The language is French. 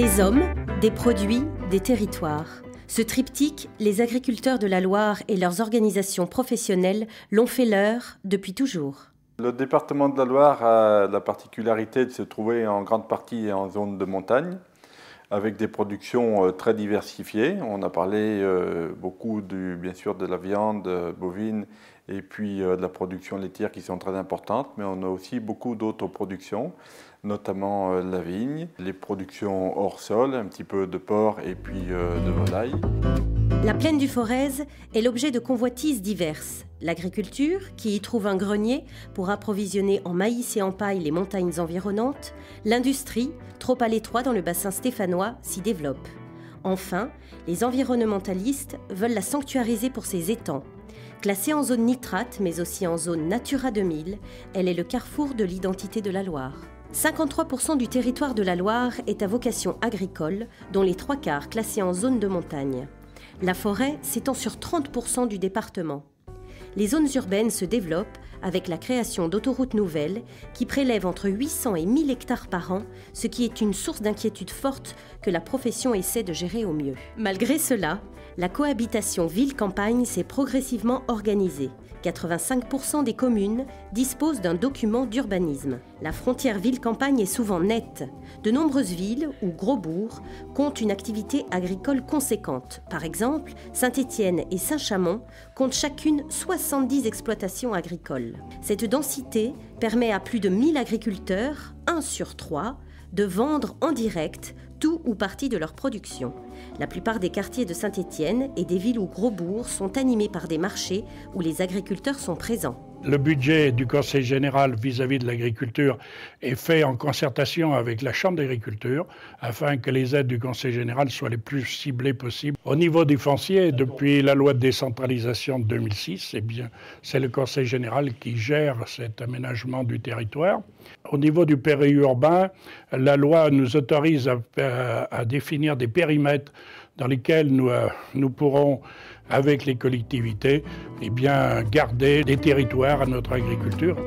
Des hommes, des produits, des territoires. Ce triptyque, les agriculteurs de la Loire et leurs organisations professionnelles l'ont fait leur depuis toujours. Le département de la Loire a la particularité de se trouver en grande partie en zone de montagne, avec des productions très diversifiées. On a parlé beaucoup bien sûr de la viande bovine et puis de la production laitière qui sont très importantes, mais on a aussi beaucoup d'autres productions, notamment la vigne, les productions hors sol, un petit peu de porc et puis de volaille. La plaine du Forez est l'objet de convoitises diverses. L'agriculture, qui y trouve un grenier pour approvisionner en maïs et en paille les montagnes environnantes. L'industrie, trop à l'étroit dans le bassin stéphanois, s'y développe. Enfin, les environnementalistes veulent la sanctuariser pour ses étangs. Classée en zone nitrate, mais aussi en zone Natura 2000, elle est le carrefour de l'identité de la Loire. 53% du territoire de la Loire est à vocation agricole, dont les 3/4 classés en zone de montagne. La forêt s'étend sur 30% du département. Les zones urbaines se développent avec la création d'autoroutes nouvelles qui prélèvent entre 800 et 1000 hectares par an, ce qui est une source d'inquiétude forte que la profession essaie de gérer au mieux. Malgré cela, la cohabitation ville-campagne s'est progressivement organisée. 85% des communes disposent d'un document d'urbanisme. La frontière ville-campagne est souvent nette. De nombreuses villes ou gros bourgs comptent une activité agricole conséquente. Par exemple, Saint-Étienne et Saint-Chamond comptent chacune 70 exploitations agricoles. Cette densité permet à plus de 1000 agriculteurs, 1 sur 3, de vendre en direct tout ou partie de leur production. La plupart des quartiers de Saint-Étienne et des villes ou gros bourgs sont animés par des marchés où les agriculteurs sont présents. Le budget du Conseil général vis-à-vis de l'agriculture est fait en concertation avec la Chambre d'agriculture afin que les aides du Conseil général soient les plus ciblées possibles. Au niveau du foncier, depuis la loi de décentralisation de 2006, c'est le Conseil général qui gère cet aménagement du territoire. Au niveau du périurbain, la loi nous autorise à définir des périmètres dans lesquels nous pourrons, avec les collectivités, garder des territoires à notre agriculture.